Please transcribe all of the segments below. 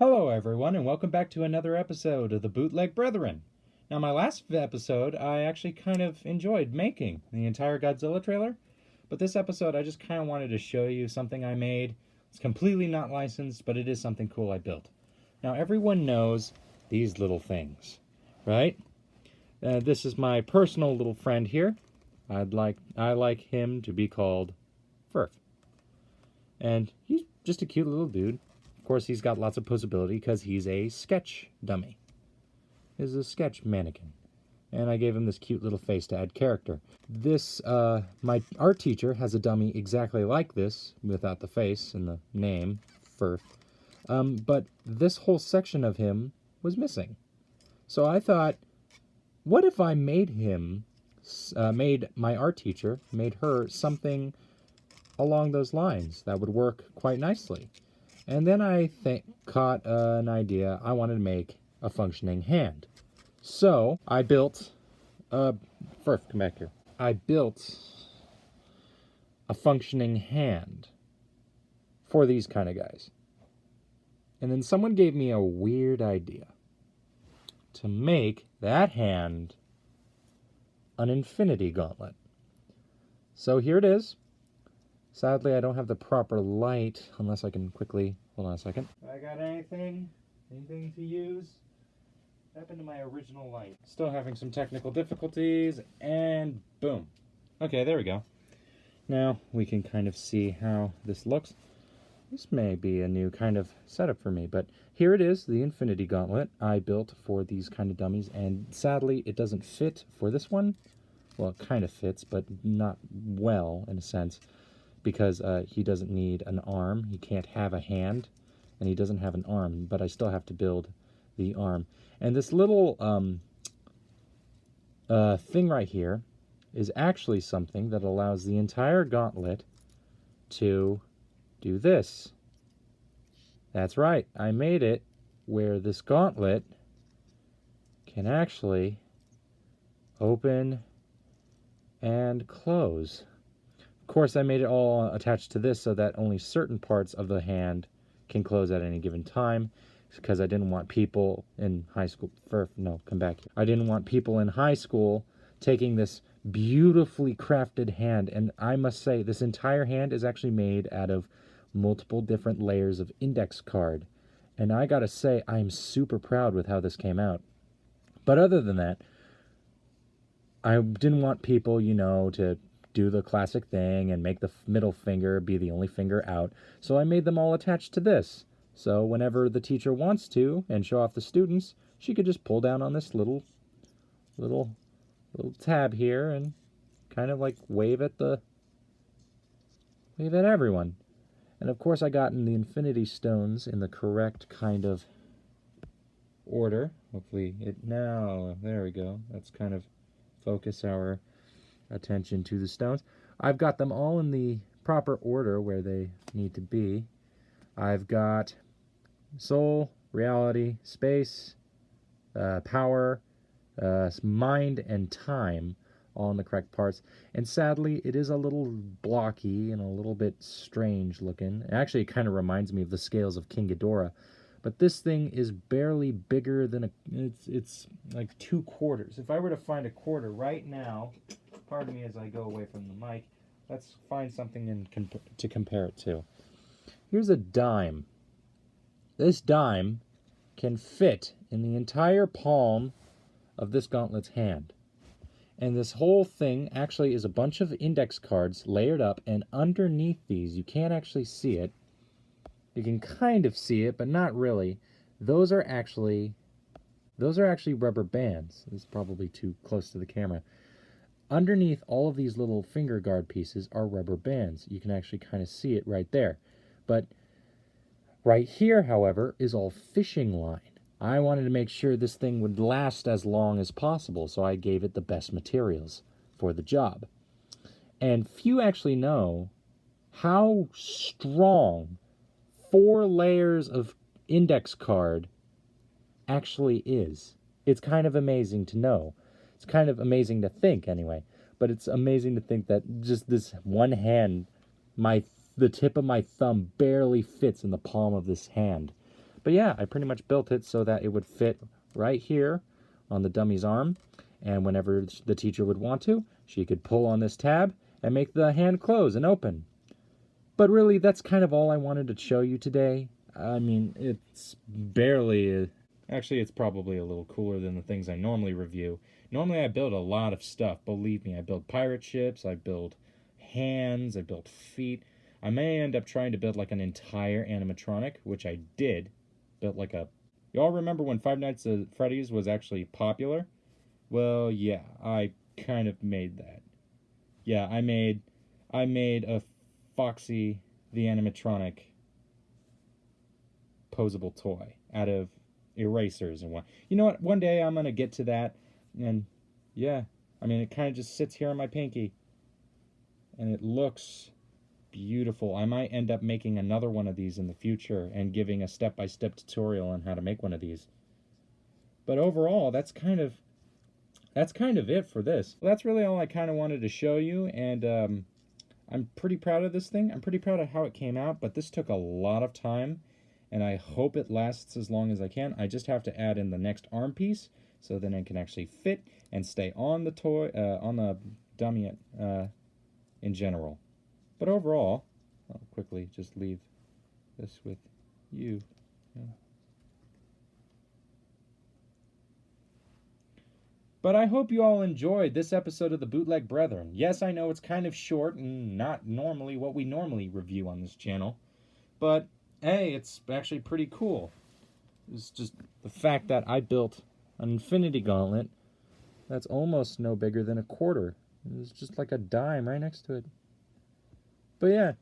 Hello, everyone, and welcome back to another episode of the Bootleg Brethren. Now, my last episode, I actually kind of enjoyed making the entire Godzilla trailer, but this episode, I just kind of wanted to show you something I made. It's completely not licensed, but it is something cool I built. Now, everyone knows these little things, right? This is my personal little friend here. I like him to be called Furf, and he's just a cute little dude. Of course, he's got lots of posability because he's a sketch dummy. He's a sketch mannequin. And I gave him this cute little face to add character. My art teacher has a dummy exactly like this, without the face and the name, Firth. But this whole section of him was missing. So I thought, what if I made my art teacher, made her something along those lines that would work quite nicely? And then I caught an idea. I wanted to make a functioning hand. So I built Firth, come back here. I built a functioning hand for these kind of guys. And then someone gave me a weird idea to make that hand an infinity gauntlet. So here it is. Sadly, I don't have the proper light, unless I can quickly... Hold on a second. I got anything to use? What happened to my original light? Still having some technical difficulties, and boom. Okay, there we go. Now we can kind of see how this looks. This may be a new kind of setup for me, but here it is, the Infinity Gauntlet I built for these kind of dummies, and sadly it doesn't fit for this one. Well, it kind of fits, but not well, in a sense. Because he doesn't need an arm, he can't have a hand, and he doesn't have an arm, but I still have to build the arm. And this little thing right here is actually something that allows the entire gauntlet to do this. That's right, I made it where this gauntlet can actually open and close. Of course, I made it all attached to this so that only certain parts of the hand can close at any given time, because I didn't want people in high school... come back here. I didn't want people in high school taking this beautifully crafted hand, and I must say, this entire hand is actually made out of multiple different layers of index card. And I gotta say, I'm super proud with how this came out. But other than that, I didn't want people, to do the classic thing and make the middle finger be the only finger out. So I made them all attached to this. So whenever the teacher wants to and show off the students, she could just pull down on this little tab here and kind of like wave at everyone. And of course I got in the Infinity Stones in the correct kind of order. Hopefully there we go. That's kind of focus our attention to the stones. I've got them all in the proper order where they need to be. I've got soul, reality, space, power, mind, and time all in the correct parts. And sadly, it is a little blocky and a little bit strange looking. Actually, it kind of reminds me of the scales of King Ghidorah. But this thing is barely bigger than it's like 2 quarters. If I were to find a quarter right now, pardon me as I go away from the mic, let's find something to compare it to. Here's a dime. This dime can fit in the entire palm of this gauntlet's hand. And this whole thing actually is a bunch of index cards layered up, and underneath these, you can't actually see it. You can kind of see it, but not really. Those are actually rubber bands. This is probably too close to the camera. Underneath all of these little finger guard pieces are rubber bands. You can actually kind of see it right there. But right here, however, is all fishing line. I wanted to make sure this thing would last as long as possible, so I gave it the best materials for the job. And few actually know how strong 4 layers of index card actually is. It's kind of amazing to know. It's kind of amazing to think, anyway. But it's amazing to think that just this one hand, the tip of my thumb barely fits in the palm of this hand. But yeah, I pretty much built it so that it would fit right here on the dummy's arm. And whenever the teacher would want to, she could pull on this tab and make the hand close and open. But really, that's kind of all I wanted to show you today. I mean, it's barely... Actually, it's probably a little cooler than the things I normally review. Normally, I build a lot of stuff. Believe me, I build pirate ships, I build hands, I build feet. I may end up trying to build like an entire animatronic, which I did. Built like a... Y'all remember when Five Nights at Freddy's was actually popular? Well, yeah, I kind of made that. Yeah, I made a Foxy the animatronic posable toy out of erasers and what. You know what? One day I'm gonna get to that, and yeah, I mean, it kind of just sits here on my pinky, and it looks beautiful. I might end up making another one of these in the future and giving a step-by-step tutorial on how to make one of these. But overall, that's kind of it for this. Well, that's really all I kind of wanted to show you, and I'm pretty proud of this thing. I'm pretty proud of how it came out, but this took a lot of time, and I hope it lasts as long as I can. I just have to add in the next arm piece, so then it can actually fit and stay on the toy, on the dummy in general. But overall, I'll quickly just leave this with you. But I hope you all enjoyed this episode of the Bootleg Brethren. Yes, I know it's kind of short and not normally what we normally review on this channel. But, hey, it's actually pretty cool. It's just the fact that I built an infinity gauntlet that's almost no bigger than a quarter. It's just like a dime right next to it. But yeah,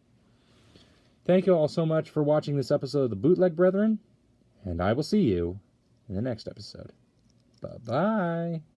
thank you all so much for watching this episode of the Bootleg Brethren, and I will see you in the next episode. Bye-bye.